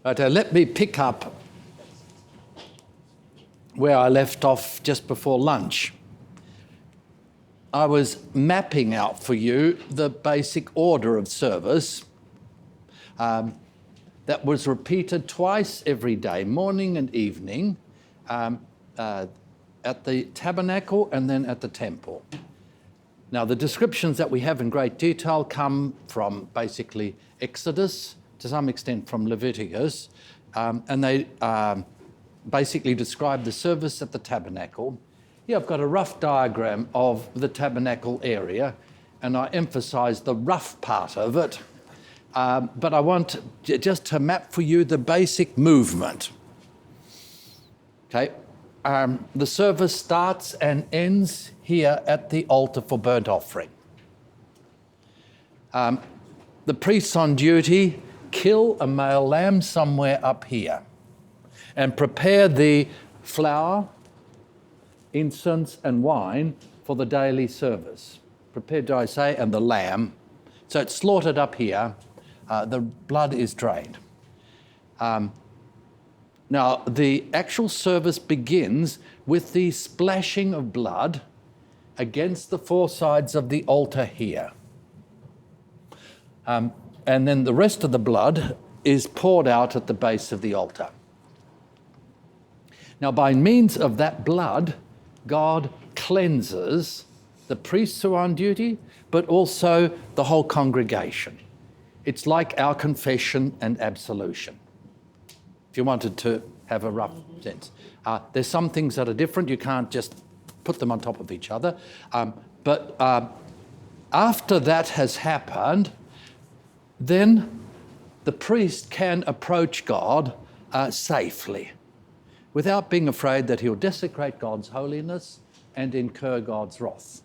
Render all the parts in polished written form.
But let me pick up where I left off just before lunch. I was mapping out for you the basic order of service that was repeated twice every day, morning and evening, at the tabernacle and then at the temple. Now, the descriptions that we have in great detail come from basically Exodus, to some extent from Leviticus, and they basically describe the service at the tabernacle. Here I've got a rough diagram of the tabernacle area, and I emphasize the rough part of it, but I want just to map for you the basic movement. Okay, the service starts and ends here at the altar for burnt offering. The priests on duty kill a male lamb somewhere up here and prepare the flour, incense and wine for the daily service. Prepared, do I say, and the lamb. So it's slaughtered up here. The blood is drained. Now, the actual service begins with the splashing of blood against the four sides of the altar here. And then the rest of the blood is poured out at the base of the altar. Now, by means of that blood, God cleanses the priests who are on duty, but also the whole congregation. It's like our confession and absolution, if you wanted to have a rough sense. There's some things that are different. You can't just put them on top of each other. But after that has happened, then the priest can approach God safely, without being afraid that he'll desecrate God's holiness and incur God's wrath.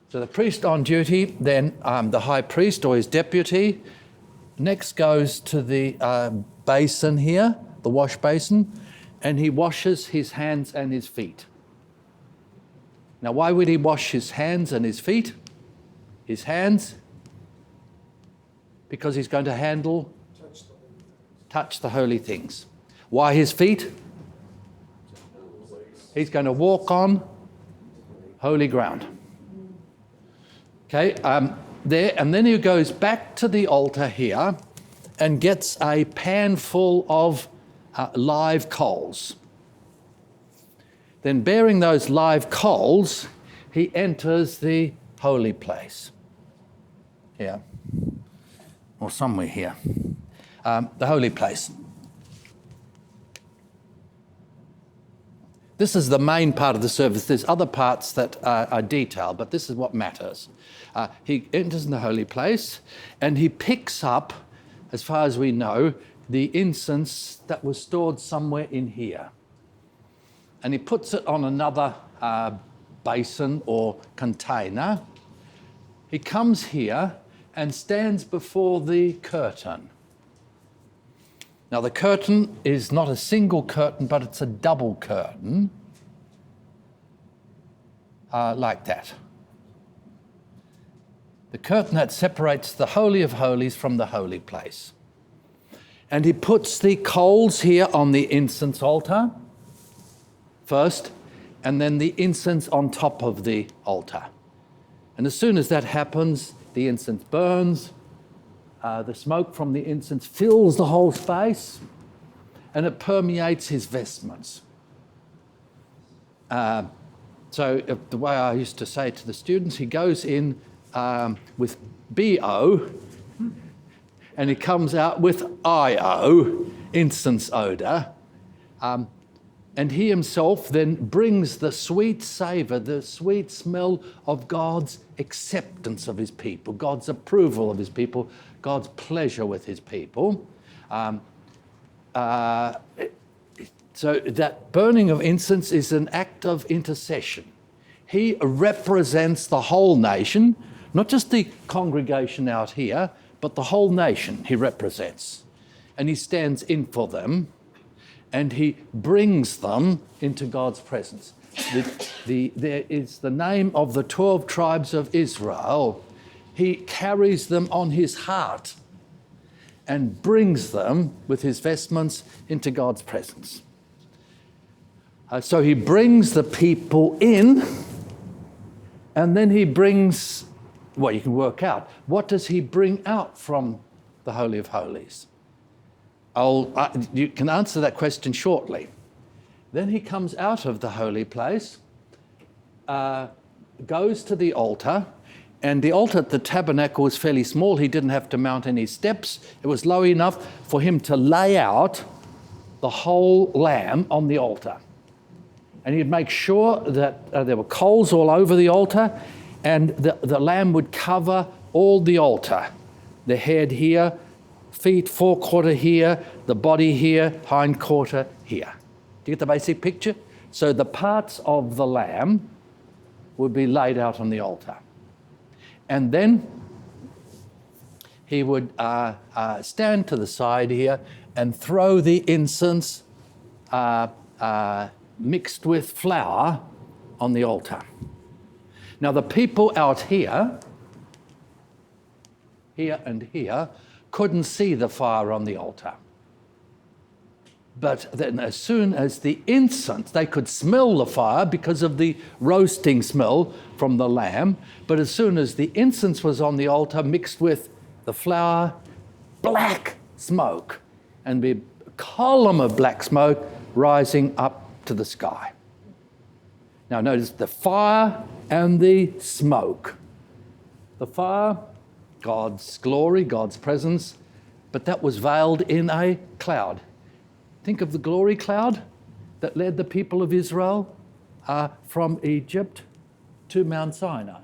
So the priest on duty, then the high priest or his deputy, next goes to the basin here, the wash basin, and he washes his hands and his feet. Now, why would he wash his hands and his feet? His hands, because he's going to touch the holy things. Why his feet? He's going to walk on holy ground. Okay, there, and then he goes back to the altar here and gets a pan full of live coals. Then, bearing those live coals, he enters the holy place. Here, or somewhere here. The holy place. This is the main part of the service. There's other parts that are detailed, but this is what matters. He enters in the holy place and he picks up, as far as we know, the incense that was stored somewhere in here. And he puts it on another basin or container. He comes here and stands before the curtain. Now, the curtain is not a single curtain, but it's a double curtain, like that. The curtain that separates the Holy of Holies from the holy place. And he puts the coals here on the incense altar first, and then the incense on top of the altar. And as soon as that happens, the incense burns. The smoke from the incense fills the whole space, and it permeates his vestments. So the way I used to say to the students, he goes in with BO, and he comes out with IO, incense odour. And he himself then brings the sweet savour, the sweet smell of God's acceptance of his people, God's approval of his people, God's pleasure with his people. So that burning of incense is an act of intercession. He represents the whole nation, not just the congregation out here, but the whole nation he represents. And he stands in for them, and he brings them into God's presence. There is the name of the 12 tribes of Israel. He carries them on his heart, and brings them with his vestments into God's presence. So he brings the people in, and then he brings, well, you can work out, what does he bring out from the Holy of Holies? You can answer that question shortly. Then he comes out of the holy place, goes to the altar, and the altar at the tabernacle was fairly small. He didn't have to mount any steps. It was low enough for him to lay out the whole lamb on the altar. And he'd make sure that there were coals all over the altar, and the lamb would cover all the altar. The head here, feet, forequarter here, the body here, hindquarter here. Do you get the basic picture? So the parts of the lamb would be laid out on the altar. And then he would stand to the side here and throw the incense mixed with flour on the altar. Now the people out here and here, couldn't see the fire on the altar. But then as soon as the incense, they could smell the fire because of the roasting smell from the lamb, but as soon as the incense was on the altar mixed with the flour, black smoke, and a column of black smoke rising up to the sky. Now notice the fire and the smoke. The fire, God's glory, God's presence, but that was veiled in a cloud. Think of the glory cloud that led the people of Israel from Egypt to Mount Sinai.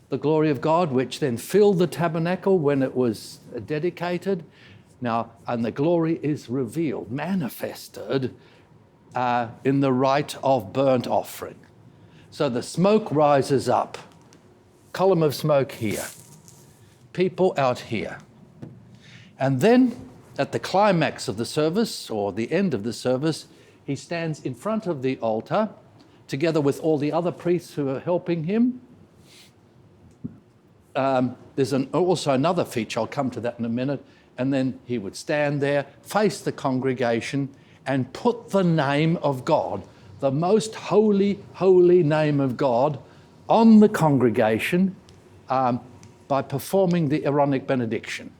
The glory of God, which then filled the tabernacle when it was dedicated. Now, and the glory is revealed, manifested in the rite of burnt offering. So the smoke rises up, column of smoke here, people out here. And then at the climax of the service, or the end of the service, he stands in front of the altar, together with all the other priests who are helping him. There's also another feature, I'll come to that in a minute, and then he would stand there, face the congregation, and put the name of God, the most holy, holy name of God, on the congregation by performing the Aaronic benediction.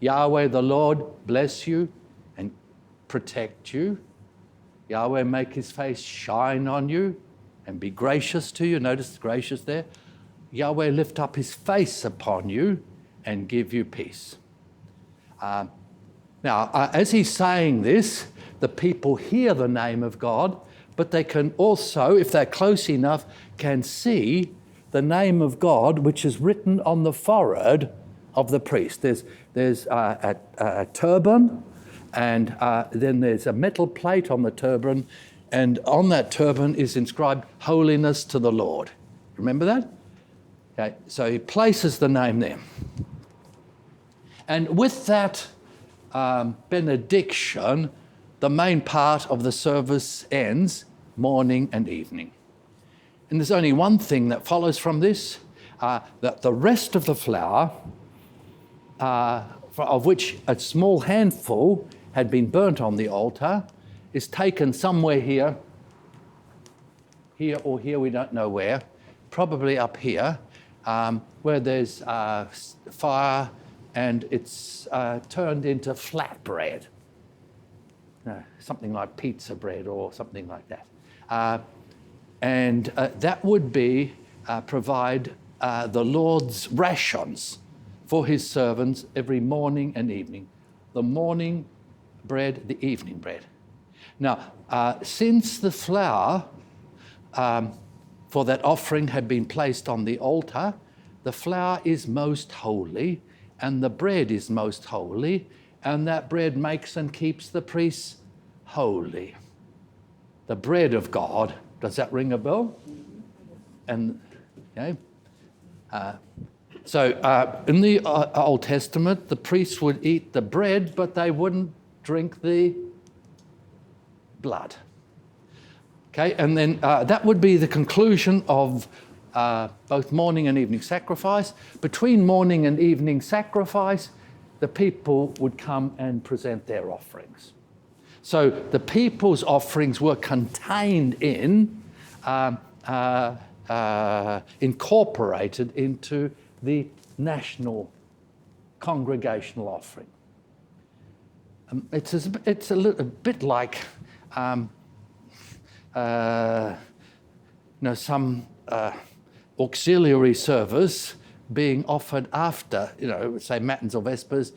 Yahweh the Lord bless you and protect you. Yahweh make his face shine on you and be gracious to you. Notice gracious there. Yahweh lift up his face upon you and give you peace. Now, as he's saying this, the people hear the name of God, but they can also, if they're close enough, can see the name of God, which is written on the forehead of the priest. There's a turban, and then there's a metal plate on the turban, and on that turban is inscribed "Holiness to the Lord." Remember that? Okay, so he places the name there. And with that benediction, the main part of the service ends, morning and evening. And there's only one thing that follows from this, that the rest of the flour, of which a small handful had been burnt on the altar, is taken somewhere here or here, we don't know where, probably up here, where there's fire, and it's turned into flat bread, something like pizza bread or something like that. And that would be provide the Lord's rations for his servants every morning and evening. The morning bread, the evening bread. Now, since the flour for that offering had been placed on the altar, the flour is most holy and the bread is most holy, and that bread makes and keeps the priests holy. The bread of God, does that ring a bell? And okay. So in the Old Testament, the priests would eat the bread, but they wouldn't drink the blood. Okay, and then that would be the conclusion of both morning and evening sacrifice. Between morning and evening sacrifice, the people would come and present their offerings. So the people's offerings were contained in, incorporated into the national congregational offering. It's a little bit like some auxiliary service being offered after, say Matins or Vespers,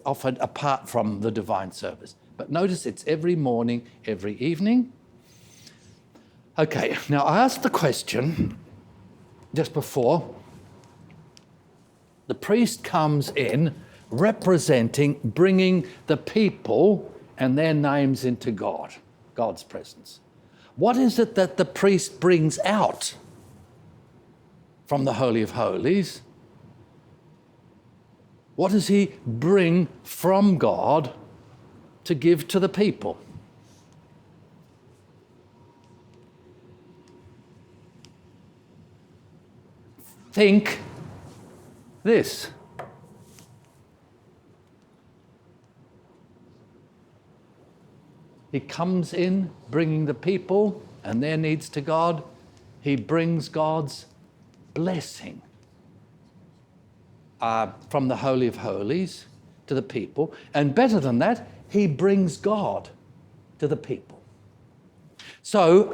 offered apart from the divine service. But notice it's every morning, every evening. Okay, now I asked the question just before. The priest comes in representing, bringing the people and their names into God's presence. What is it that the priest brings out from the Holy of Holies? What does he bring from God to give to the people? Think this. He comes in bringing the people and their needs to God. He brings God's blessing from the Holy of Holies to the people. And better than that, he brings God to the people. So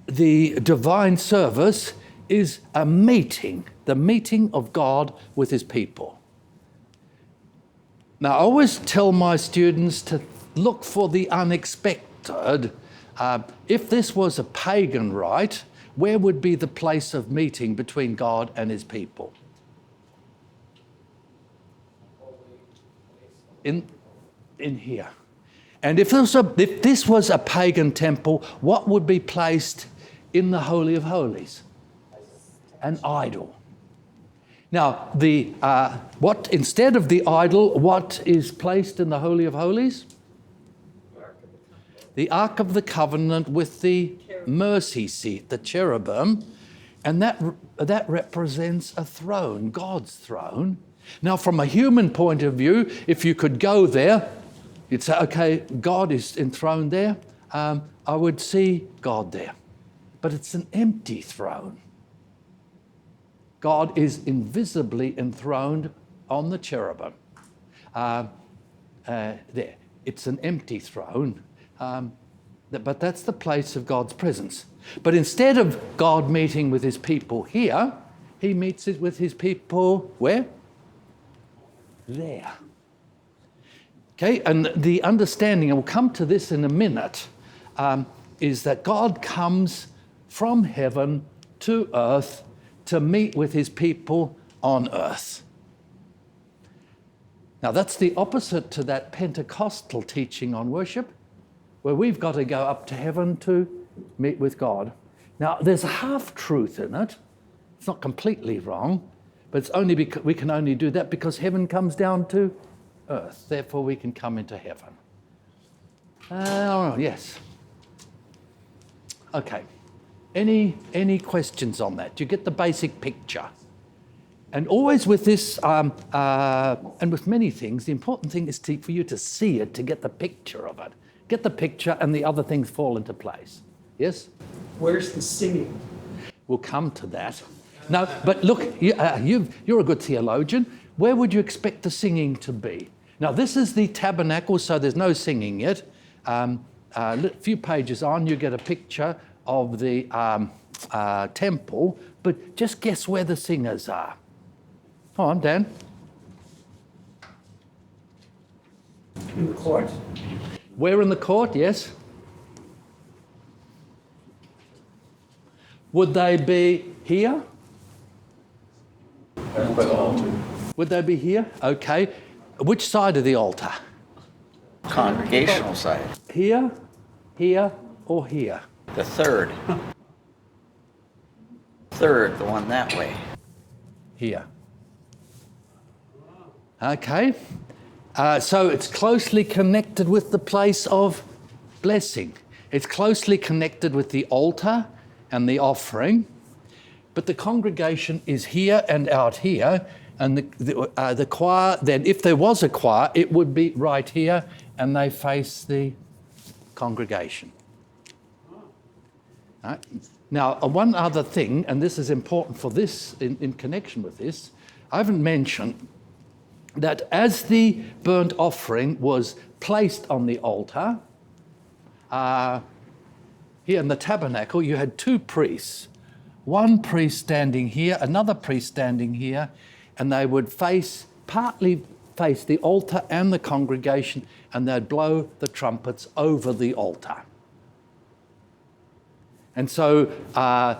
the divine service is a meeting, the meeting of God with his people. Now, I always tell my students to look for the unexpected. If this was a pagan rite, where would be the place of meeting between God and his people? In here. And if this was a pagan temple, what would be placed in the Holy of Holies? An idol. Now, instead of the idol, what is placed in the Holy of Holies? The Ark of the Covenant with the mercy seat, the cherubim, and that represents a throne, God's throne. Now, from a human point of view, if you could go there, you'd say, okay, God is enthroned there. I would see God there. But it's an empty throne. God is invisibly enthroned on the cherubim. There. It's an empty throne. But that's the place of God's presence. But instead of God meeting with his people here, he meets with his people where? There. Okay, and the understanding, and we'll come to this in a minute, is that God comes from heaven to earth to meet with his people on earth. Now that's the opposite to that Pentecostal teaching on worship, where we've got to go up to heaven to meet with God. Now there's a half-truth in it. It's not completely wrong, but it's only because we can only do that because heaven comes down to earth. Therefore we can come into heaven. Yes. Okay. Any questions on that? Do you get the basic picture? And always with this, and with many things, the important thing is for you to see it, to get the picture of it. Get the picture and the other things fall into place. Yes? Where's the singing? We'll come to that. No, but look, you're a good theologian. Where would you expect the singing to be? Now, this is the tabernacle, so there's no singing yet. A few pages on, you get a picture of the temple, but just guess where the singers are. Come on, Dan. In the court. Where in the court? Yes. Would they be here? Would they be here? Okay. Which side of the altar? Congregational side. Here, here, or here? The third. Third, the one that way. Here. Okay. So it's closely connected with the place of blessing. It's closely connected with the altar and the offering. But the congregation is here and out here. And the choir, then if there was a choir, it would be right here, and they face the congregation. Right? Now, one other thing, and this is important for this, in connection with this, I haven't mentioned that as the burnt offering was placed on the altar, here in the tabernacle, you had two priests. One priest standing here, another priest standing here, and they would partly face the altar and the congregation, and they'd blow the trumpets over the altar. And so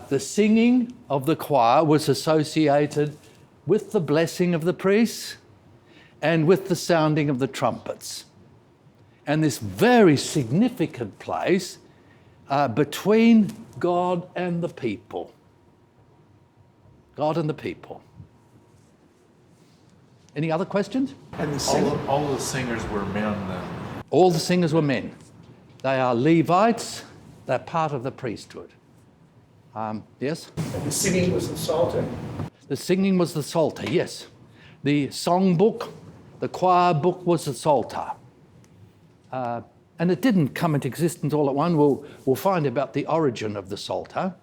the singing of the choir was associated with the blessing of the priests and with the sounding of the trumpets. And this very significant place between God and the people. God and the people. Any other questions? And the All the singers were men then. All the singers were men. They are Levites. They're part of the priesthood. Yes? And the singing was the psalter. The singing was the psalter, yes. The song book, the choir book was the psalter. And it didn't come into existence all at once. We'll find about the origin of the psalter.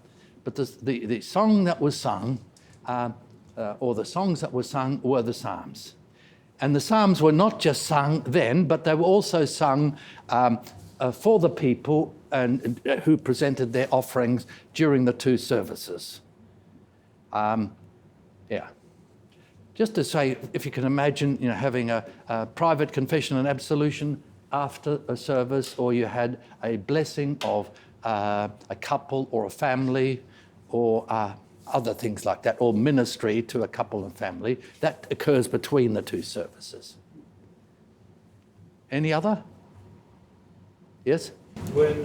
But the song that was sung, or the songs that were sung, were the psalms. And the psalms were not just sung then, but they were also sung for the people and who presented their offerings during the two services. Yeah. Just to say, if you can imagine, having a private confession and absolution after a service, or you had a blessing of a couple or a family, or other things like that, or ministry to a couple and family, that occurs between the two services. Any other? Yes? When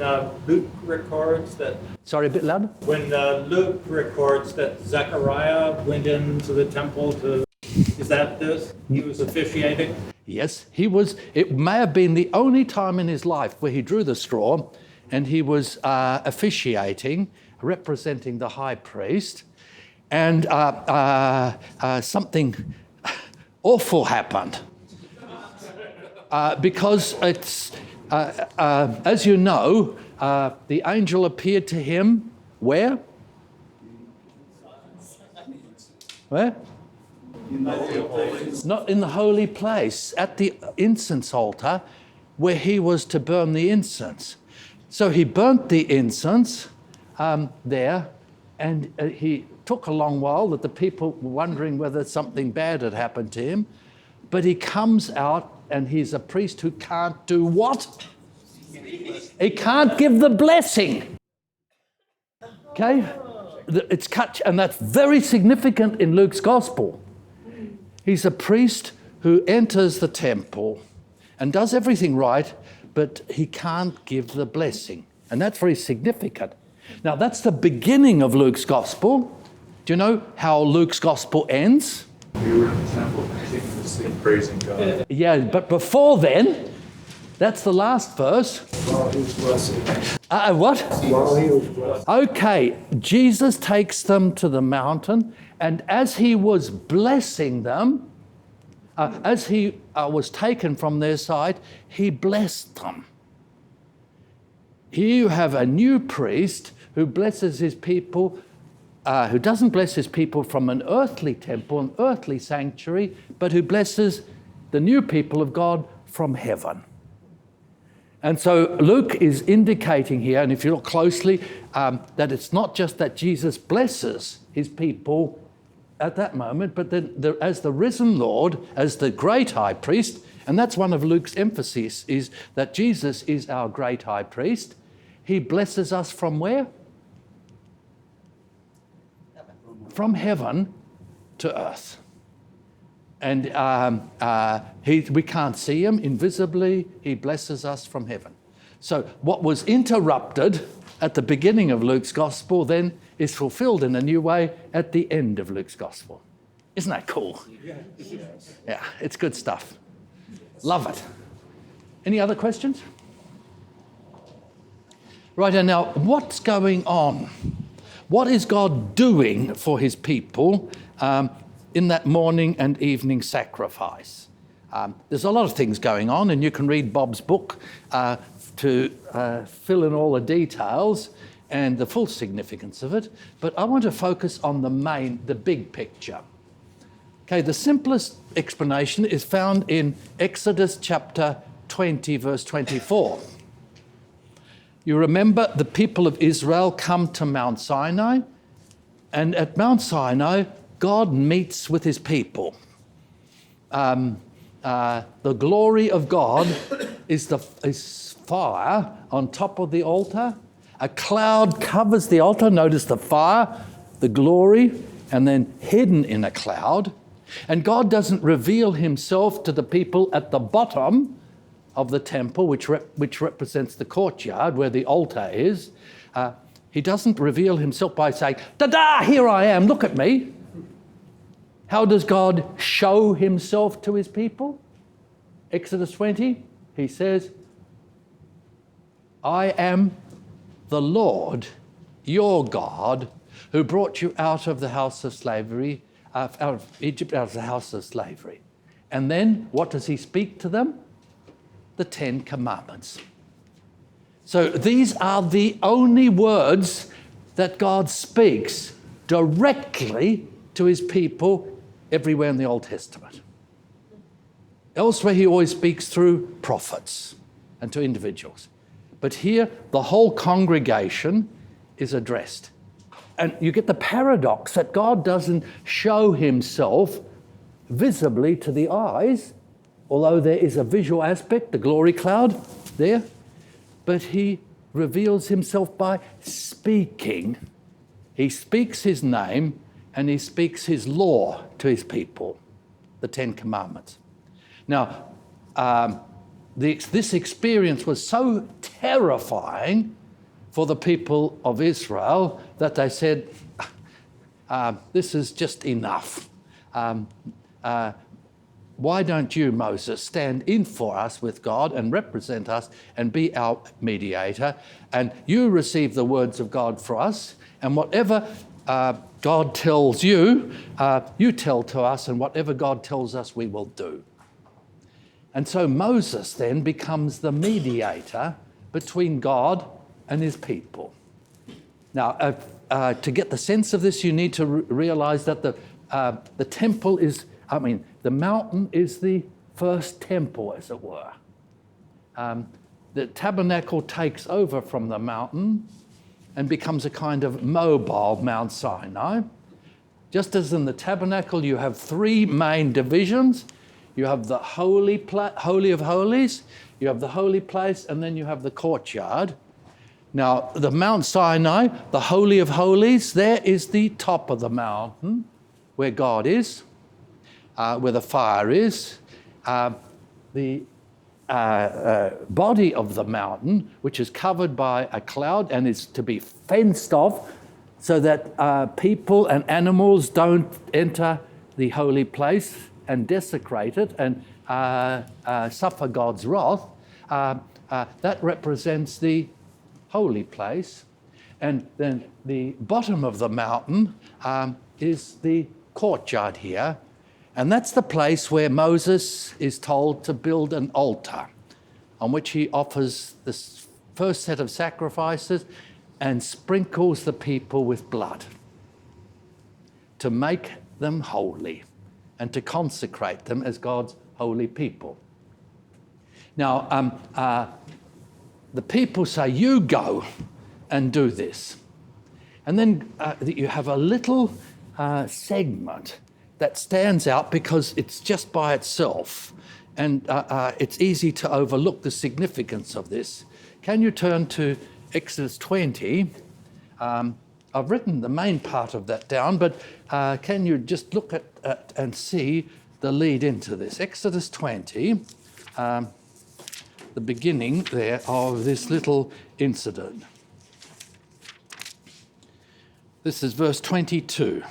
Luke records that, Sorry, a bit louder? when Luke records that Zechariah went into the temple is that this? He was officiating? Yes, he was. It may have been the only time in his life where he drew the straw and he was officiating, representing the high priest, and something awful happened. Because it's, as you know, the angel appeared to him where? Where? Not in the holy place, at the incense altar, where he was to burn the incense. So he burnt the incense there, and he took a long while that the people were wondering whether something bad had happened to him. But he comes out, and he's a priest who can't do what? He can't give the blessing. Okay? It's cut, and that's very significant in Luke's gospel. He's a priest who enters the temple and does everything right, but he can't give the blessing. And that's very significant. Now, that's the beginning of Luke's gospel. Do you know how Luke's gospel ends? We were in the temple singing, praising God. Yeah, but before then, that's the last verse. While he was blessing. What? While he was blessing. Okay, Jesus takes them to the mountain, and as he was blessing them, as he was taken from their side, he blessed them. Here you have a new priest who blesses his people, who doesn't bless his people from an earthly temple, an earthly sanctuary, but who blesses the new people of God from heaven. And so Luke is indicating here, and if you look closely, that it's not just that Jesus blesses his people at that moment, but then as the risen Lord, as the great high priest, and that's one of Luke's emphasis, is that Jesus is our great high priest. He blesses us from where? From heaven to earth. And we can't see him invisibly. He blesses us from heaven. So what was interrupted at the beginning of Luke's gospel then is fulfilled in a new way at the end of Luke's gospel. Isn't that cool? Yeah, it's good stuff. Love it. Any other questions? Right, and now what's going on? What is God doing for his people in that morning and evening sacrifice. There's a lot of things going on, and you can read Bob's book to fill in all the details and the full significance of it. But I want to focus on the big picture. Okay, the simplest explanation is found in Exodus chapter 20, verse 24. You remember the people of Israel come to Mount Sinai, and at Mount Sinai, God meets with his people. The glory of God is fire on top of the altar. A cloud covers the altar. Notice the fire, the glory, and then hidden in a cloud. And God doesn't reveal himself to the people at the bottom of the temple, which represents the courtyard where the altar is. He doesn't reveal himself by saying, "Ta-da, here I am, look at me." How does God show himself to his people? Exodus 20, he says, "I am the Lord, your God, who brought you out of the house of slavery, out of Egypt, out of the house of slavery." And then what does he speak to them? The 10 Commandments. So these are the only words that God speaks directly to his people everywhere in the Old Testament. Elsewhere, he always speaks through prophets and to individuals. But here, the whole congregation is addressed. And you get the paradox that God doesn't show himself visibly to the eyes, although there is a visual aspect, the glory cloud there, but he reveals himself by speaking. He speaks his name and he speaks his law to his people, the 10 Commandments. Now, this experience was so terrifying for the people of Israel that they said, this is just enough. Why don't you, Moses, stand in for us with God and represent us and be our mediator, and you receive the words of God for us, and whatever God tells you, you tell to us, and whatever God tells us, we will do. And so Moses then becomes the mediator between God and his people. Now, to get the sense of this, you need to realize that the temple is, the mountain is the first temple, as it were. The tabernacle takes over from the mountain and becomes a kind of mobile Mount Sinai. Just as in the tabernacle, you have 3 main divisions. You have the Holy of Holies, you have the holy place, and then you have the courtyard. Now, the Mount Sinai, the Holy of Holies, there is the top of the mountain where God is, where the fire is. The body of the mountain, which is covered by a cloud and is to be fenced off so that people and animals don't enter the holy place and desecrate it and suffer God's wrath. That represents the holy place. And then the bottom of the mountain is the courtyard here. And that's the place where Moses is told to build an altar on which he offers this first set of sacrifices and sprinkles the people with blood to make them holy and to consecrate them as God's holy people. Now, the people say, you go and do this. And then you have a little segment that stands out because it's just by itself. And it's easy to overlook the significance of this. Can you turn to Exodus 20? I've written the main part of that down, but can you just look at and see the lead into this? Exodus 20, the beginning there of this little incident. This is verse 22.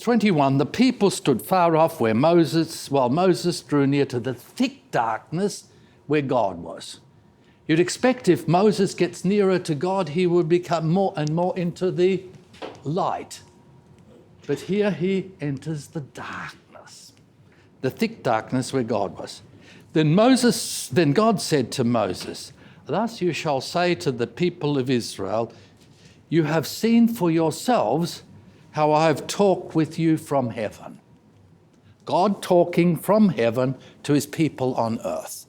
21, the people stood far off while Moses drew near to the thick darkness where God was. You'd expect if Moses gets nearer to God, he would become more and more into the light. But here he enters the darkness, the thick darkness where God was. Then God said to Moses, "Thus you shall say to the people of Israel, you have seen for yourselves how I have talked with you from heaven." God talking from heaven to his people on earth.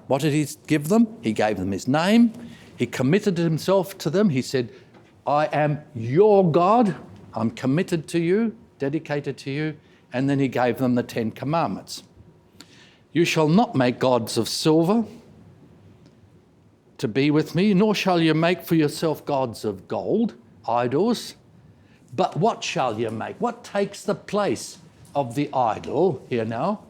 What did he give them? He gave them his name. He committed himself to them. He said, "I am your God. I'm committed to you, dedicated to you." And then he gave them the 10 Commandments. "You shall not make gods of silver to be with me, nor shall you make for yourself gods of gold, idols. But what shall you make?" What takes the place of the idol here now?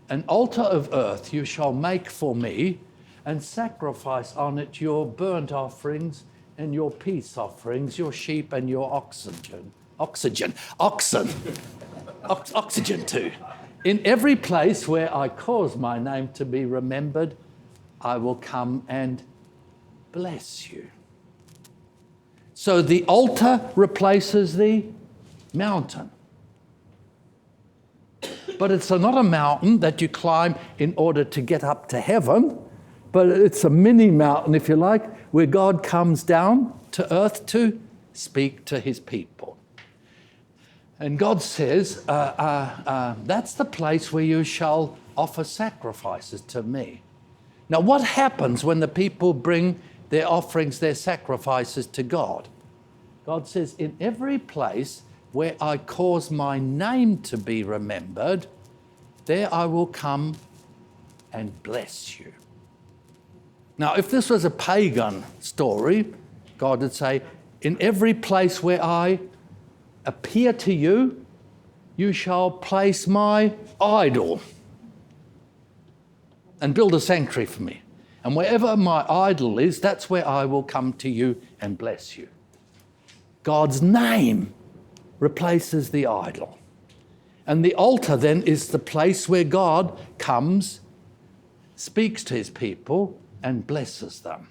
"An altar of earth you shall make for me, and sacrifice on it your burnt offerings and your peace offerings, your sheep and your oxen too. In every place where I cause my name to be remembered, I will come and bless you." So the altar replaces the mountain. But it's not a mountain that you climb in order to get up to heaven, but it's a mini mountain, if you like, where God comes down to earth to speak to his people. And God says, that's the place where you shall offer sacrifices to me. Now, what happens when the people bring their offerings, their sacrifices to God? God says, "In every place where I cause my name to be remembered, there I will come and bless you." Now, if this was a pagan story, God would say, "In every place where I appear to you, you shall place my idol and build a sanctuary for me. And wherever my idol is, that's where I will come to you and bless you." God's name replaces the idol. And the altar then is the place where God comes, speaks to his people, and blesses them.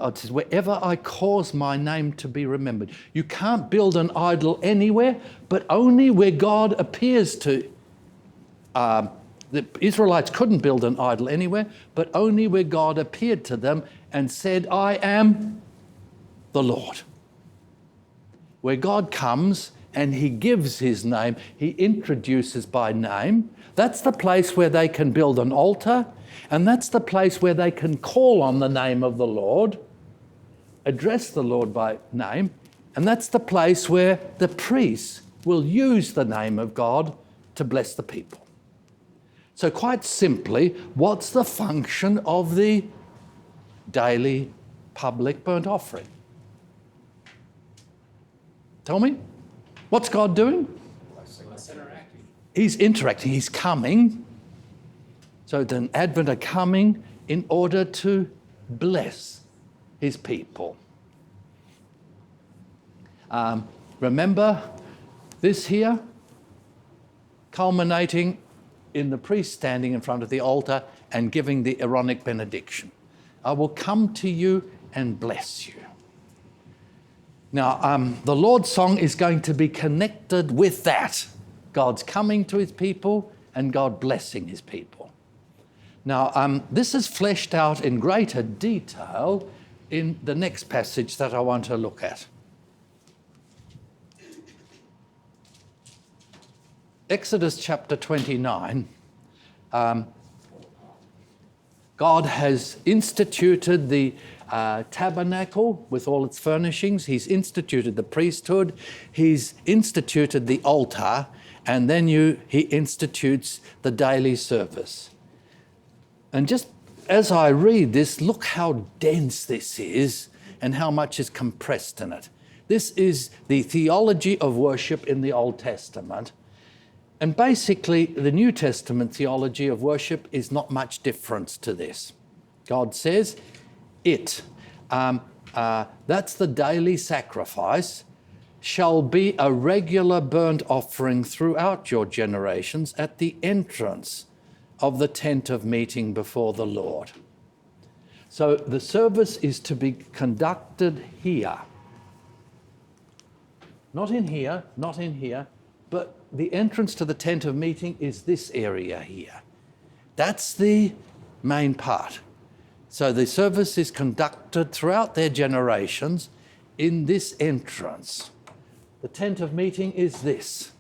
It says, "Wherever I cause my name to be remembered." You can't build an idol anywhere, but only where God appears to. The Israelites couldn't build an idol anywhere, but only where God appeared to them and said, "I am the Lord." Where God comes and he gives his name, he introduces by name, that's the place where they can build an altar, and that's the place where they can call on the name of the Lord, address the Lord by name, and that's the place where the priests will use the name of God to bless the people. So quite simply, what's the function of the daily public burnt offering? Tell me, what's God doing? He's interacting, he's coming. So the Advent are coming in order to bless his people. Remember this here, culminating in the priest standing in front of the altar and giving the Aaronic benediction. "I will come to you and bless you." Now, the Lord's song is going to be connected with that. God's coming to his people and God blessing his people. Now, this is fleshed out in greater detail in the next passage that I want to look at. Exodus chapter 29. God has instituted the tabernacle with all its furnishings. He's instituted the priesthood. He's instituted the altar. And then he institutes the daily service. And just as I read this, look how dense this is and how much is compressed in it. This is the theology of worship in the Old Testament. And basically, the New Testament theology of worship is not much difference to this. God says, that's the daily sacrifice, shall be a regular burnt offering throughout your generations at the entrance of the tent of meeting before the Lord. So the service is to be conducted here. not in here, not in here, but the entrance to the tent of meeting is this area here. That's the main part. So the service is conducted throughout their generations in this entrance. The tent of meeting is this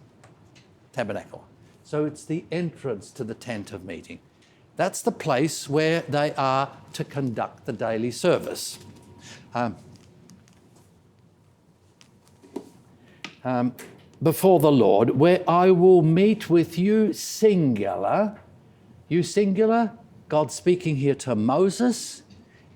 tabernacle. So it's the entrance to the tent of meeting. That's the place where they are to conduct the daily service. Before the Lord, where I will meet with you singular. You singular, God speaking here to Moses,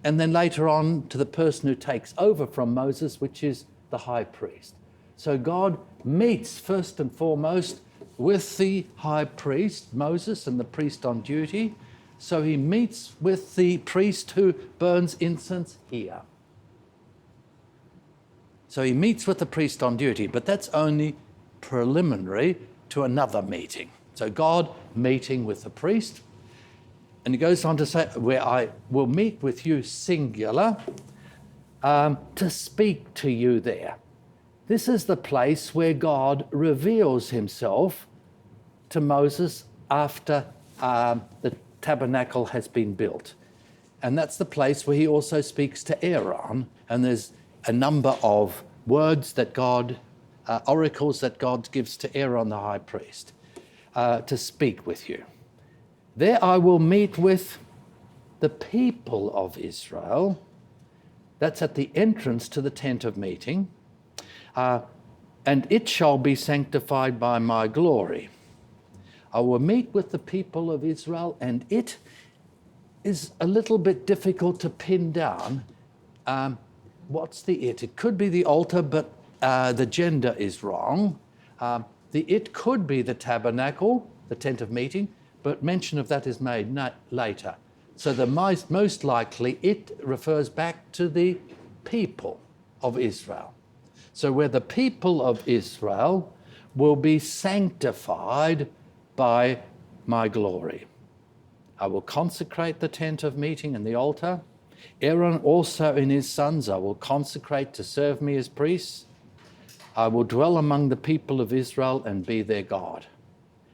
and then later on to the person who takes over from Moses, which is the high priest. So God meets first and foremost with the high priest, Moses, and the priest on duty. So he meets with the priest who burns incense here. So he meets with the priest on duty, but that's only preliminary to another meeting. So God meeting with the priest, and he goes on to say, where I will meet with you singular, to speak to you there. This is the place where God reveals himself to Moses after the tabernacle has been built. And that's the place where he also speaks to Aaron, and there's a number of words that God, oracles that God gives to Aaron the high priest, to speak with you. There I will meet with the people of Israel. That's at the entrance to the tent of meeting. And it shall be sanctified by my glory. I will meet with the people of Israel, and it is a little bit difficult to pin down. What's the it? It could be the altar, but the gender is wrong. The it could be the tabernacle, the tent of meeting, but mention of that is made later. So the most likely it refers back to the people of Israel. So where the people of Israel will be sanctified by my glory. I will consecrate the tent of meeting and the altar. Aaron also and his sons I will consecrate to serve me as priests. I will dwell among the people of Israel and be their God.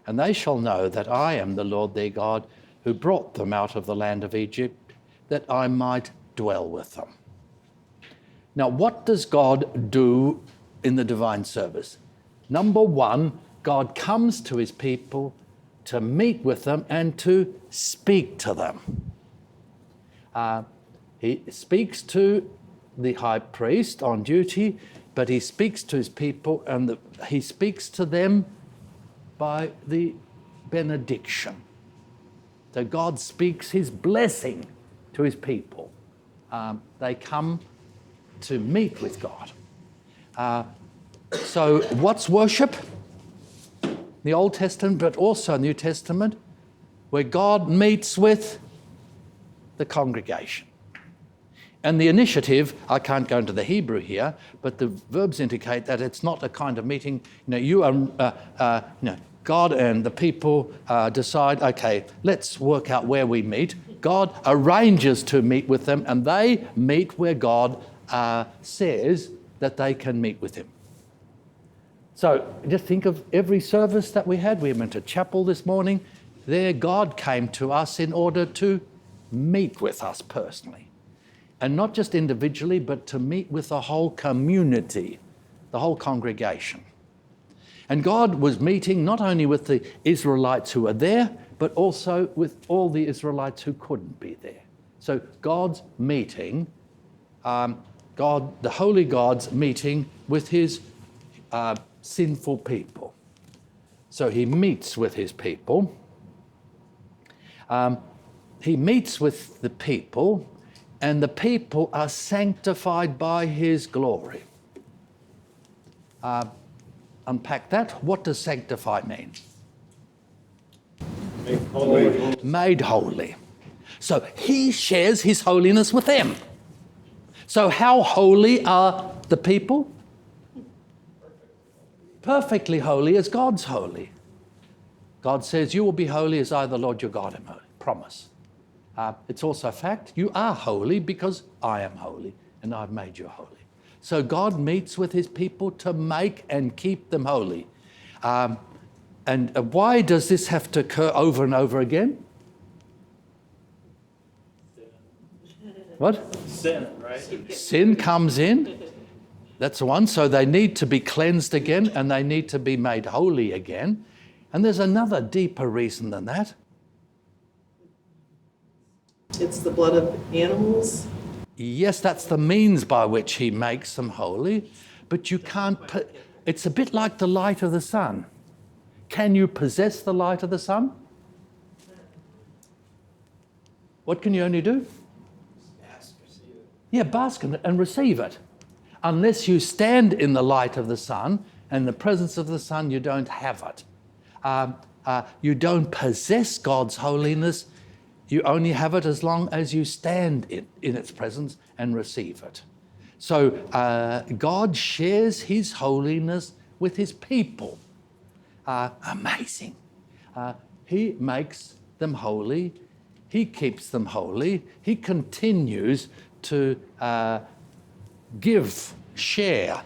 And they shall know that I am the Lord their God, who brought them out of the land of Egypt, that I might dwell with them. Now, what does God do in the divine service? Number one, God comes to his people to meet with them and to speak to them. He speaks to the high priest on duty, but he speaks to his people, and he speaks to them by the benediction. So God speaks his blessing to his people. They come to meet with God. So what's worship? The Old Testament, but also New Testament, where God meets with the congregation. And the initiative, I can't go into the Hebrew here, but the verbs indicate that it's not a kind of meeting. God and the people decide, okay, let's work out where we meet. God arranges to meet with them, and they meet where God says that they can meet with him. So just think of every service that we had. We went to chapel this morning. There God came to us in order to meet with us personally. And not just individually, but to meet with the whole community, the whole congregation. And God was meeting not only with the Israelites who were there, but also with all the Israelites who couldn't be there. So God's meeting, the holy God's meeting with his sinful people. So he meets with his people. He meets with the people, and the people are sanctified by his glory. Unpack that. What does sanctify mean? Made holy. Made holy. So he shares his holiness with them. So how holy are the people? Perfectly holy as God's holy. God says, you will be holy as I, the Lord your God, am holy. Promise. It's also a fact, you are holy because I am holy and I've made you holy. So God meets with his people to make and keep them holy. And why does this have to occur over and over again? What? Sin, right? Sin comes in. That's the one. So they need to be cleansed again, and they need to be made holy again. And there's another deeper reason than that. It's the blood of animals. Yes, that's the means by which he makes them holy, but you can't it's a bit like the light of the sun. Can you possess the light of the sun? What can you only do? Yeah, bask in it and receive it. Unless you stand in the light of the sun and the presence of the sun, you don't have it. You don't possess God's holiness. You only have it as long as you stand in its presence and receive it. So God shares his holiness with his people. Amazing. He makes them holy. He keeps them holy. He continues to give, share,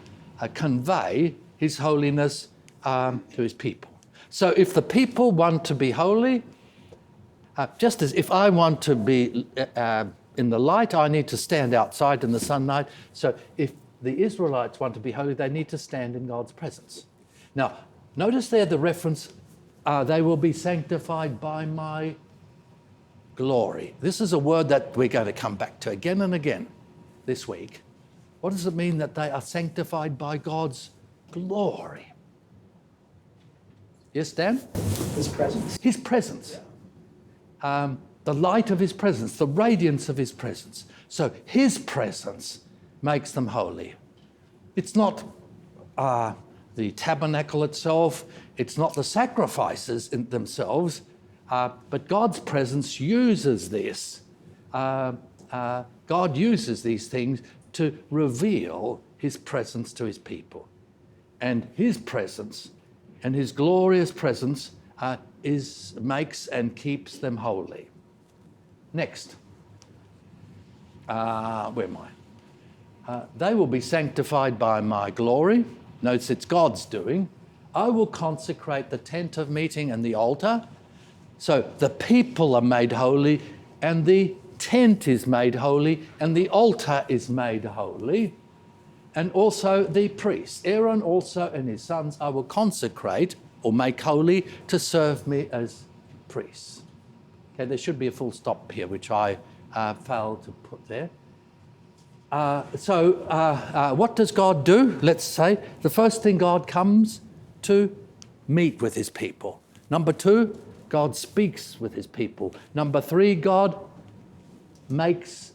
convey his holiness to his people. So if the people want to be holy, just as if I want to be in the light, I need to stand outside in the sunlight. So if the Israelites want to be holy, they need to stand in God's presence. Now, notice there the reference, they will be sanctified by my glory. This is a word that we're going to come back to again and again this week. What does it mean that they are sanctified by God's glory? Yes, Dan? His presence. His presence. The light of his presence, the radiance of his presence. So his presence makes them holy. It's not the tabernacle itself, it's not the sacrifices in themselves, but God's presence uses this. God uses these things to reveal his presence to his people. And his presence and his glorious presence makes and keeps them holy. Next. Where am I? They will be sanctified by my glory. Notice it's God's doing. I will consecrate the tent of meeting and the altar. So the people are made holy, and the tent is made holy, and the altar is made holy. And also the priests, Aaron also and his sons, I will consecrate or make holy to serve me as priests. Okay, there should be a full stop here, which I failed to put there. So what does God do? Let's say the first thing, God comes to meet with his people. Number 2, God speaks with his people. Number 3, God makes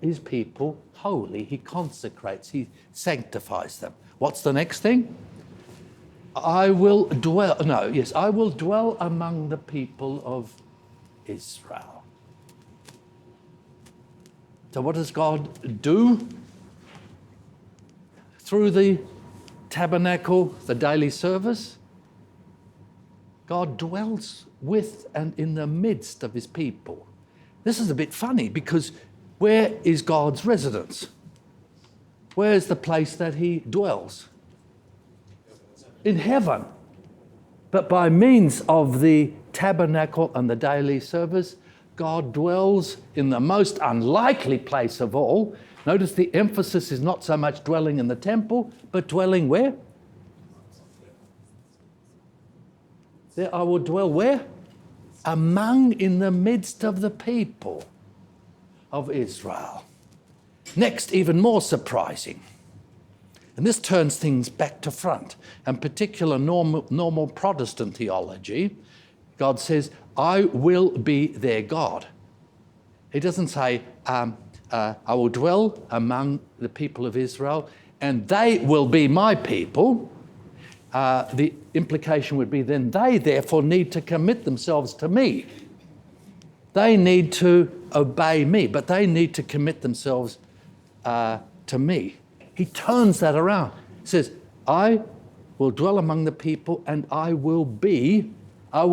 his people holy. He consecrates, he sanctifies them. What's the next thing? I will dwell among the people of Israel. So what does God do? Through the tabernacle, the daily service, God dwells with and in the midst of his people. This is a bit funny because where is God's residence? Where is the place that he dwells? In heaven. But by means of the tabernacle and the daily service, God dwells in the most unlikely place of all. Notice the emphasis is not so much dwelling in the temple, but dwelling where? There I will dwell where? In the midst of the people of Israel. Next, even more surprising, and this turns things back to front, and particular normal Protestant theology, God says, I will be their God. He doesn't say, I will dwell among the people of Israel, and they will be my people. The implication would be then they therefore need to commit themselves to me. They need to obey me, but they need to commit themselves to me. He turns that around. He says, I will dwell among the people and I will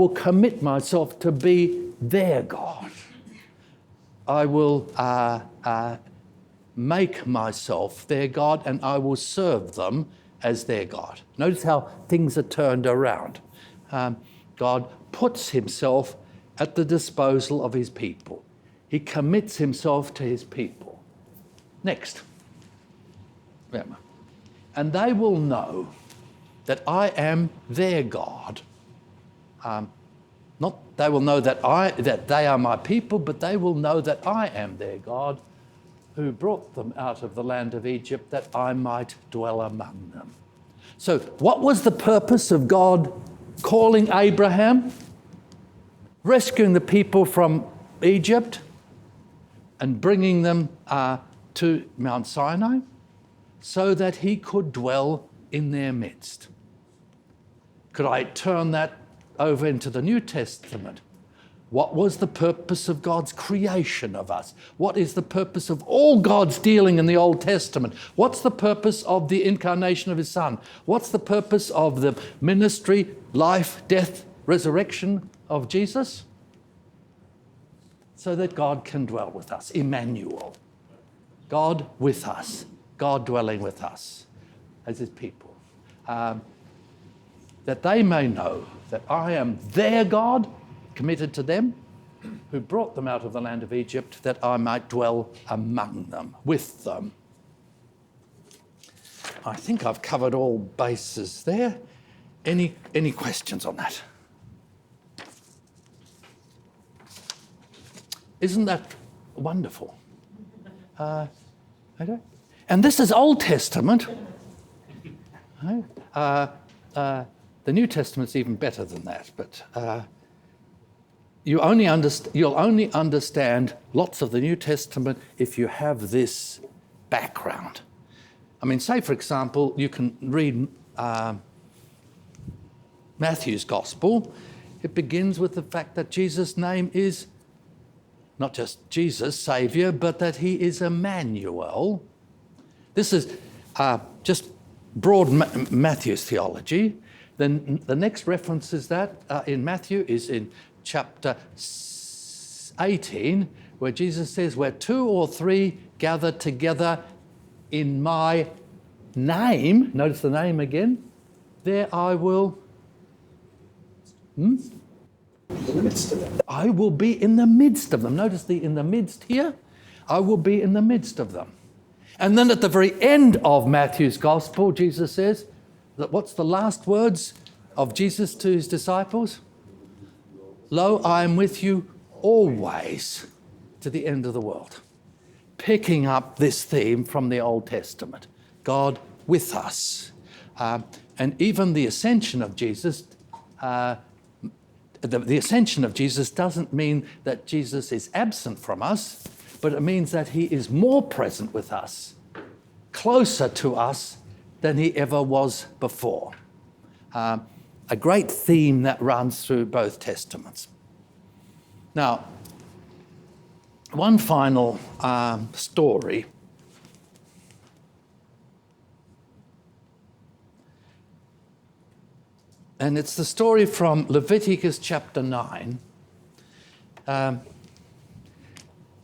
commit myself to be their God. I will make myself their God and I will serve them as their God. Notice how things are turned around. God puts himself at the disposal of his people. He commits himself to his people. Next. And they will know that I am their God. Not they will know that they are my people, but they will know that I am their God, who brought them out of the land of Egypt, that I might dwell among them. So what was the purpose of God calling Abraham, rescuing the people from Egypt and bringing them to Mount Sinai? So that he could dwell in their midst. Could I turn that over into the New Testament? What was the purpose of God's creation of us? What is the purpose of all God's dealing in the Old Testament? What's the purpose of the incarnation of his Son? What's the purpose of the ministry, life, death, resurrection of Jesus? So that God can dwell with us. Emmanuel. God with us. God dwelling with us as his people. That they may know that I am their God, committed to them, who brought them out of the land of Egypt, that I might dwell among them, with them. I think I've covered all bases there. Any questions on that? Isn't that wonderful? Okay. And this is Old Testament. The New Testament's even better than that, but you'll only understand lots of the New Testament if you have this background. I mean, say, for example, you can read Matthew's Gospel. It begins with the fact that Jesus' name is not just Jesus, Saviour, but that he is Emmanuel. This is just broad Matthew's theology. Then the next reference is that in Matthew is in chapter 18, where Jesus says, where 2 or 3 gather together in my name, notice the name again, there I will, I will be in the midst of them. Notice the in the midst here. I will be in the midst of them. And then at the very end of Matthew's Gospel, Jesus says, that what's the last words of Jesus to his disciples? Lo, I am with you always to the end of the world. Picking up this theme from the Old Testament. God with us. And even the ascension of Jesus, the ascension of Jesus doesn't mean that Jesus is absent from us, but it means that he is more present with us, closer to us than he ever was before. A great theme that runs through both Testaments. Now, one final story. And it's the story from Leviticus chapter 9.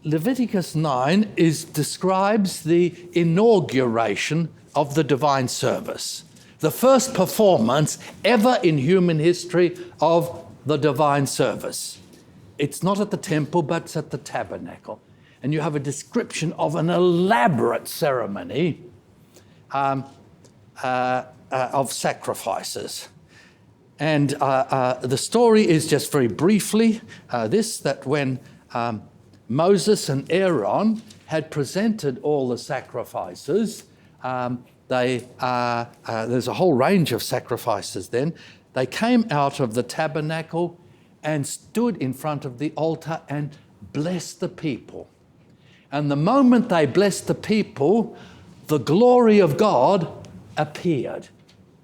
Leviticus 9 describes the inauguration of the divine service, the first performance ever in human history of the divine service. It's not at the temple, but it's at the tabernacle. And you have a description of an elaborate ceremony of sacrifices. And the story is just very briefly that when Moses and Aaron had presented all the sacrifices, there's a whole range of sacrifices then. They came out of the tabernacle and stood in front of the altar and blessed the people. And the moment they blessed the people, the glory of God appeared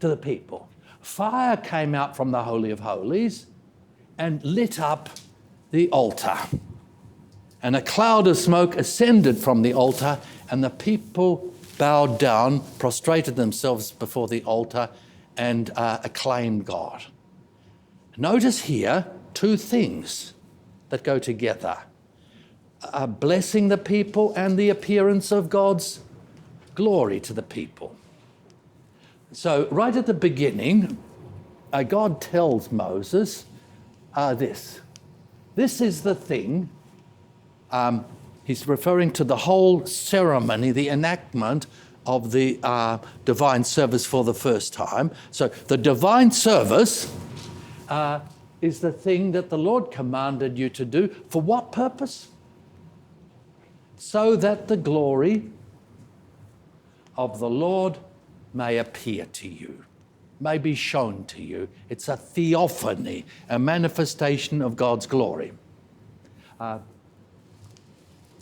to the people. Fire came out from the Holy of Holies and lit up the altar. And a cloud of smoke ascended from the altar, and the people bowed down, prostrated themselves before the altar, and acclaimed God. Notice here 2 things that go together. blessing the people and the appearance of God's glory to the people. So right at the beginning, God tells Moses this. This is the thing. He's referring to the whole ceremony, the enactment of the divine service for the first time. So the divine service is the thing that the Lord commanded you to do. For what purpose? So that the glory of the Lord may appear to you, may be shown to you. It's a theophany, a manifestation of God's glory.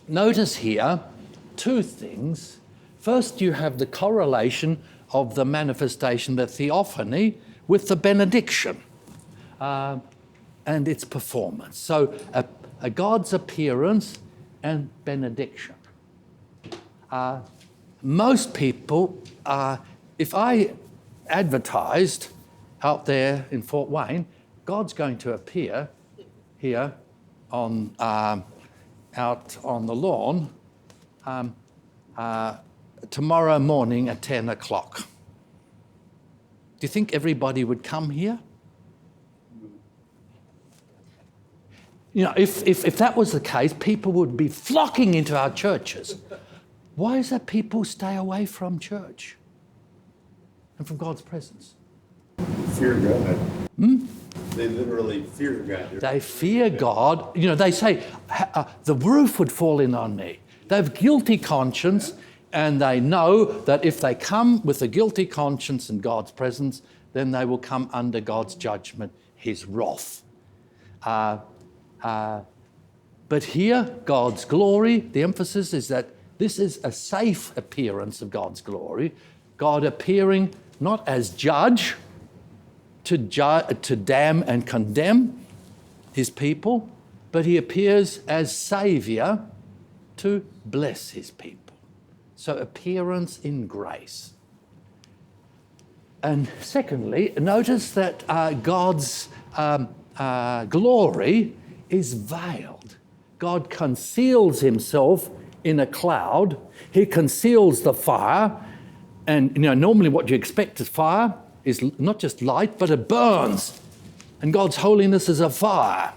Notice here two things. First, you have the correlation of the manifestation, the theophany, with the benediction and its performance. So a God's appearance and benediction. Most people, if I advertised out there in Fort Wayne, God's going to appear here on out on the lawn tomorrow morning at 10 o'clock. Do you think everybody would come here? You know, if that was the case, people would be flocking into our churches. Why is it people stay away from church and from God's presence? Fear God. They literally fear God. They fear God. You know, they say, the roof would fall in on me. They have guilty conscience, and they know that if they come with a guilty conscience in God's presence, then they will come under God's judgment, his wrath. But here, God's glory, the emphasis is that this is a safe appearance of God's glory. God appearing not as judge to damn and condemn his people, but he appears as Saviour to bless his people. So appearance in grace. And secondly, notice that God's glory is veiled. God conceals himself in a cloud. He conceals the fire. And you know, normally what you expect is fire is not just light, but it burns. And God's holiness is a fire.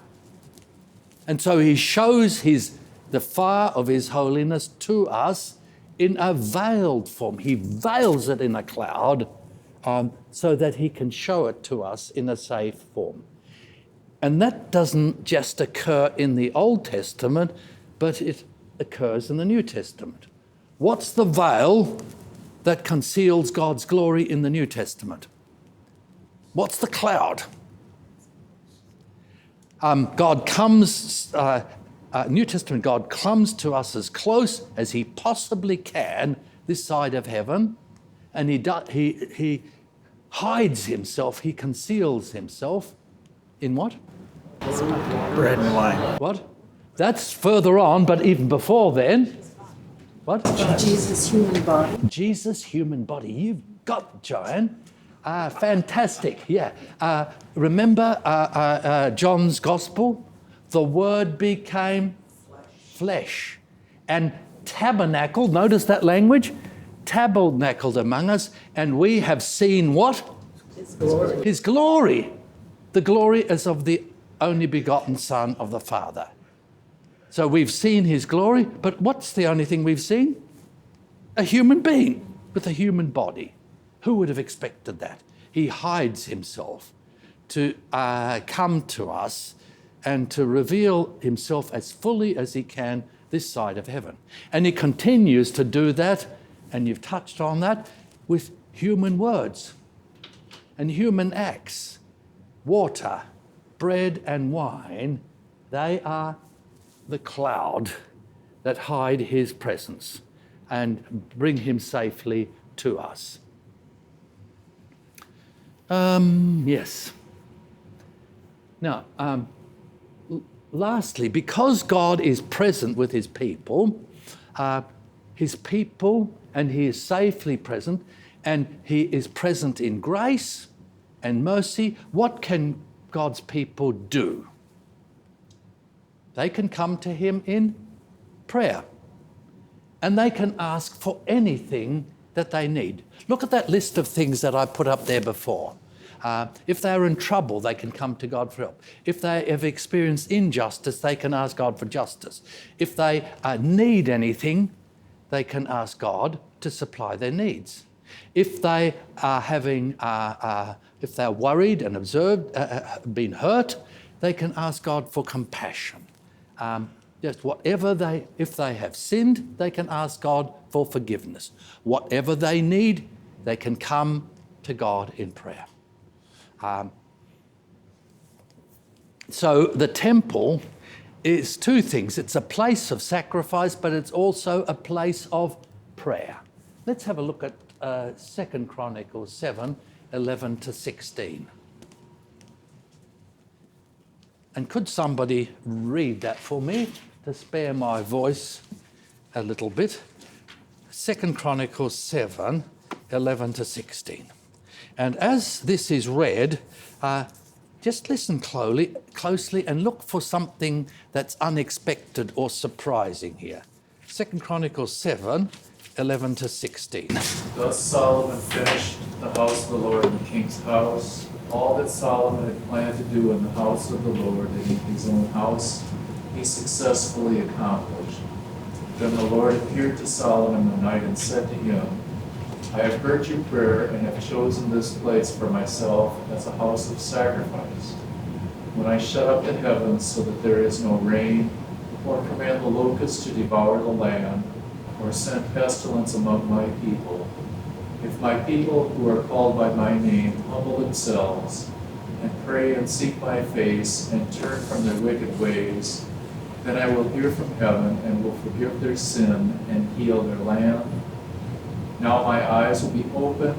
And so he shows the fire of his holiness to us in a veiled form. He veils it in a cloud so that he can show it to us in a safe form. And that doesn't just occur in the Old Testament, but it occurs in the New Testament. What's the veil that conceals God's glory in the New Testament? What's the cloud? God comes, New Testament God comes to us as close as he possibly can this side of heaven, and he hides himself, he conceals himself in what? Bread and wine. What? That's further on, but even before then. What? Jesus' human body. Jesus' human body. You've got, Joanne. Fantastic, yeah. Remember John's Gospel? The Word became flesh and tabernacled. Notice that language? Tabernacled among us, and we have seen what? His glory. His glory. The glory as of the only begotten Son of the Father. So we've seen his glory, but what's the only thing we've seen? A human being with a human body. Who would have expected that? He hides himself to come to us and to reveal himself as fully as he can this side of heaven. And he continues to do that, and you've touched on that, with human words and human acts. Water, bread and wine, they are the cloud that hide his presence and bring him safely to us. Yes. Now, lastly, because God is present with his people, and he is safely present, and he is present in grace and mercy, what can God's people do? They can come to him in prayer. And they can ask for anything that they need. Look at that list of things that I put up there before. If they're in trouble, they can come to God for help. If they have experienced injustice, they can ask God for justice. If they need anything, they can ask God to supply their needs. If they are if they're worried and observed, been hurt, they can ask God for compassion. Just if they have sinned, they can ask God for forgiveness. Whatever they need, they can come to God in prayer. So the temple is two things. It's a place of sacrifice, but it's also a place of prayer. Let's have a look at 2 Chronicles 7, 11 to 16. And could somebody read that for me to spare my voice a little bit? 2 Chronicles 7, 11 to 16. And as this is read, just listen closely and look for something that's unexpected or surprising here. 2 Chronicles 7, 11 to 16. Thus Solomon finished the house of the Lord and the king's house. All that Solomon had planned to do in the house of the Lord and in his own house, he successfully accomplished. Then the Lord appeared to Solomon the night and said to him, I have heard your prayer and have chosen this place for myself as a house of sacrifice. When I shut up the heavens so that there is no rain, or command the locusts to devour the land, or send pestilence among my people, if my people who are called by my name humble themselves and pray and seek my face and turn from their wicked ways, then I will hear from heaven and will forgive their sin and heal their land. Now my eyes will be open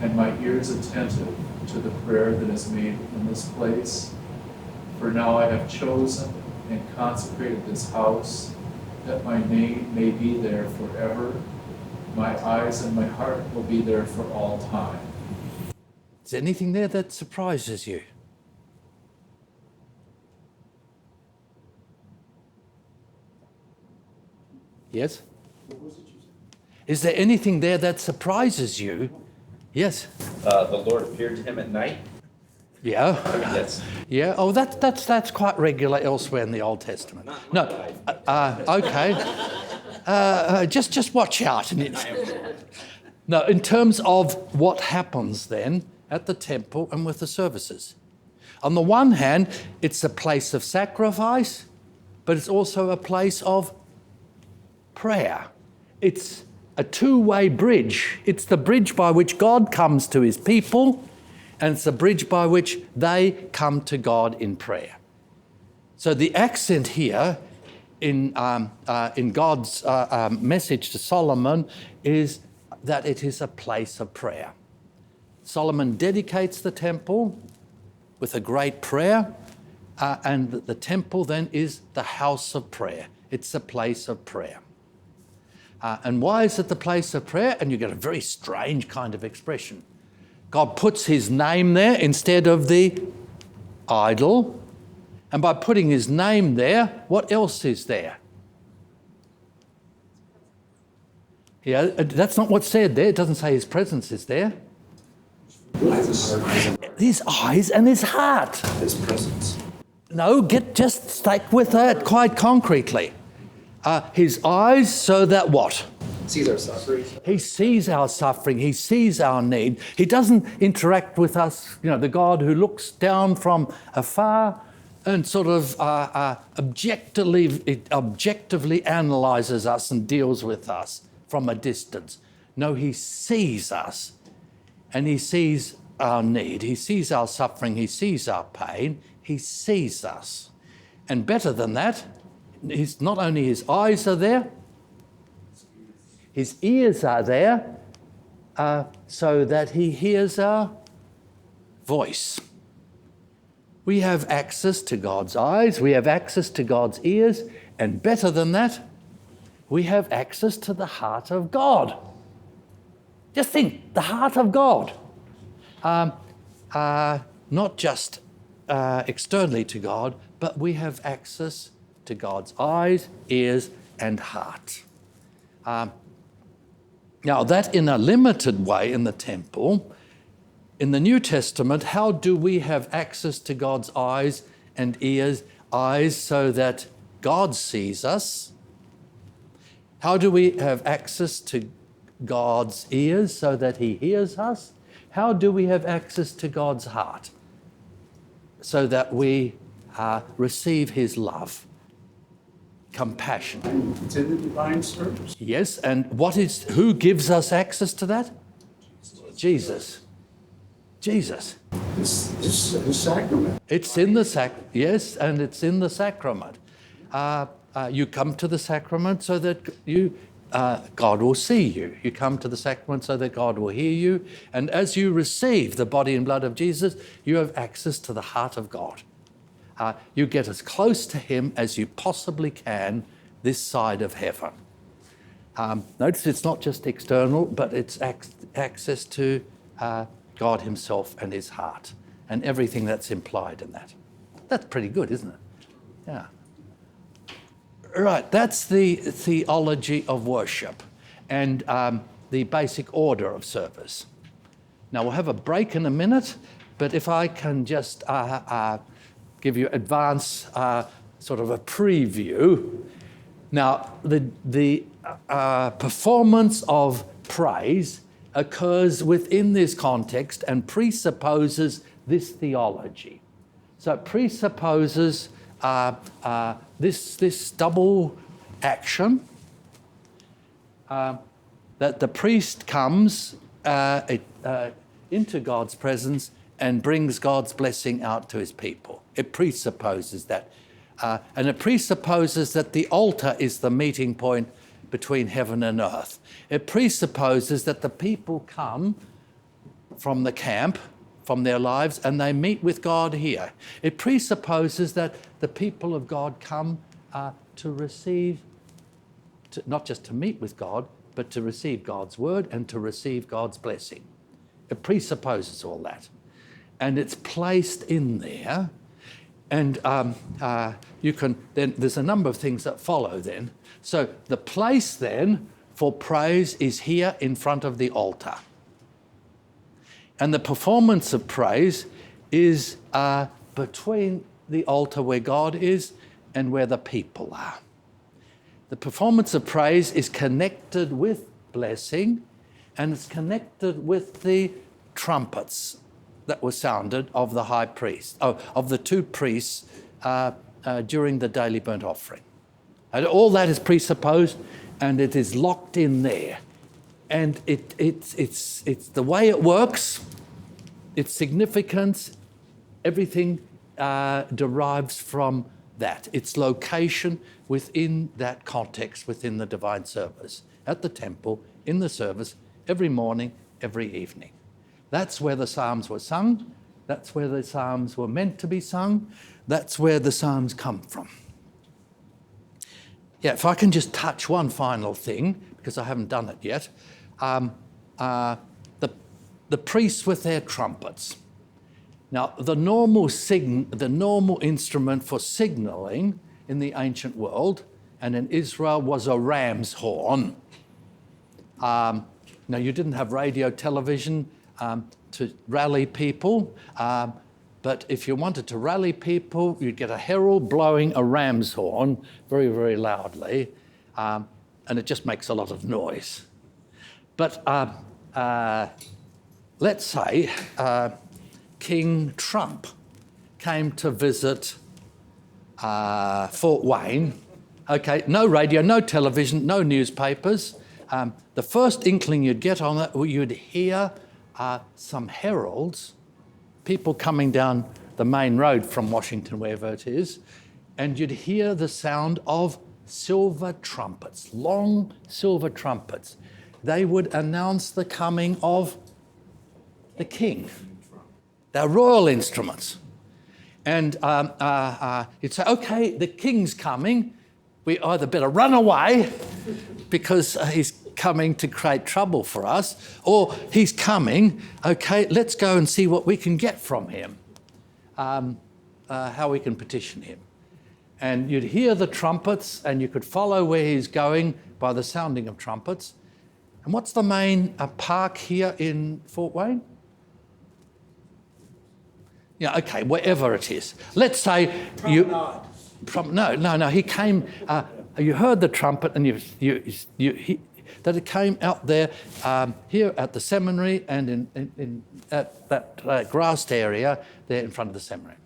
and my ears attentive to the prayer that is made in this place. For now I have chosen and consecrated this house, that my name may be there forever. My eyes and my heart will be there for all time. Is there anything there that surprises you? Yes? Is there anything there that surprises you? Yes? The Lord appeared to him at night. Yeah. Yes. Yeah. Oh, that's quite regular elsewhere in the Old Testament. No. Okay. Just watch out. No, in terms of what happens then at the temple and with the services. On the one hand, it's a place of sacrifice, but it's also a place of prayer. It's a two-way bridge. It's the bridge by which God comes to his people, and it's the bridge by which they come to God in prayer. So the accent here in God's message to Solomon is that it is a place of prayer. Solomon dedicates the temple with a great prayer, and the temple then is the house of prayer. It's a place of prayer. And why is it the place of prayer? And you get a very strange kind of expression. God puts his name there instead of the idol. And by putting his name there, what else is there? Yeah, that's not what's said there. It doesn't say his presence is there. His eyes and his heart. His presence. No, just stick with that quite concretely. His eyes, so that what? Sees our suffering. He sees our suffering. He sees our need. He doesn't interact with us, the God who looks down from afar and sort of objectively analyzes us and deals with us from a distance. No, he sees us and he sees our need. He sees our suffering. He sees our pain. He sees us. And better than that, not only his eyes are there, his ears are there, so that he hears our voice. We have access to God's eyes, we have access to God's ears, and better than that, we have access to the heart of God. Just think, the heart of God. Not just externally to God, but we have access to God's eyes, ears, and heart. Now, that in a limited way in the temple. In the New Testament, how do we have access to God's eyes and ears? Eyes so that God sees us. How do we have access to God's ears so that he hears us? How do we have access to God's heart so that we receive his love, compassion? It's in the divine service. Yes, and who gives us access to that? Jesus. Jesus. This sacrament. It's in the yes, and it's in the sacrament. You come to the sacrament so that God will see you. You come to the sacrament so that God will hear you. And as you receive the body and blood of Jesus, you have access to the heart of God. You get as close to him as you possibly can this side of heaven. Notice it's not just external, but it's access to God himself and his heart and everything that's implied in that. That's pretty good, isn't it? Yeah. Right, that's the theology of worship and the basic order of service. Now we'll have a break in a minute, but if I can just give you advance sort of a preview. Now the performance of praise occurs within this context and presupposes this theology. So it presupposes this double action that the priest comes into God's presence and brings God's blessing out to his people. It presupposes that. And it presupposes that the altar is the meeting point between heaven and earth. It presupposes that the people come from the camp, from their lives, and they meet with God here. It presupposes that the people of God come to receive, not just to meet with God, but to receive God's word and to receive God's blessing. It presupposes all that. And it's placed in there. And you can, then there's a number of things that follow then. So the place then for praise is here in front of the altar. And the performance of praise is between the altar where God is and where the people are. The performance of praise is connected with blessing, and it's connected with the trumpets that were sounded of the high priest, of the two priests during the daily burnt offering. And all that is presupposed, and it is locked in there. And it's the way it works, its significance, everything derives from that. Its location within that context, within the divine service, at the temple, in the service, every morning, every evening. That's where the Psalms were sung. That's where the Psalms were meant to be sung. That's where the Psalms come from. Yeah, if I can just touch one final thing, because I haven't done it yet. The priests with their trumpets. Now, the normal instrument for signalling in the ancient world and in Israel was a ram's horn. Now, you didn't have radio, television to rally people, but if you wanted to rally people, you'd get a herald blowing a ram's horn very, very loudly, and it just makes a lot of noise. But let's say King Trump came to visit Fort Wayne. Okay, no radio, no television, no newspapers. The first inkling you'd get on that, you'd hear some heralds, people coming down the main road from Washington, wherever it is, and you'd hear the sound of silver trumpets, long silver trumpets. They would announce the coming of the king. They're royal instruments. And you'd say, okay, the king's coming. We either better run away because he's coming to create trouble for us, or he's coming, okay, let's go and see what we can get from him, how we can petition him. And you'd hear the trumpets, and you could follow where he's going by the sounding of trumpets. And what's the main park here in Fort Wayne? Yeah, okay, wherever it is. Let's say No. He came. You heard the trumpet, and that it came out there here at the seminary and at that grassed area there in front of the seminary.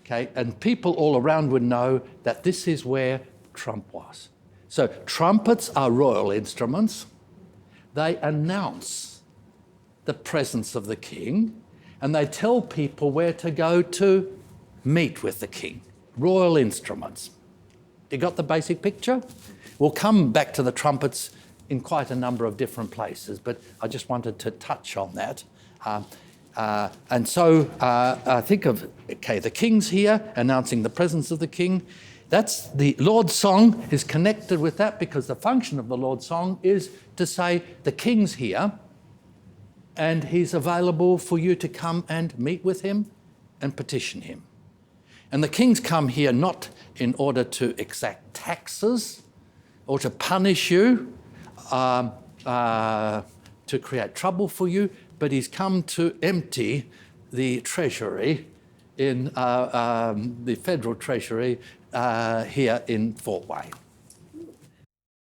Okay, and people all around would know that this is where Trump was. So trumpets are royal instruments. They announce the presence of the king, and they tell people where to go to meet with the king. Royal instruments. You got the basic picture? We'll come back to the trumpets in quite a number of different places, but I just wanted to touch on that. And so I think of, the king's here announcing the presence of the king. That's the Lord's song is connected with that, because the function of the Lord's song is to say the king's here and he's available for you to come and meet with him and petition him. And the king's come here not in order to exact taxes or to punish you, to create trouble for you, but he's come to empty the treasury in the federal treasury here in Fort Wayne.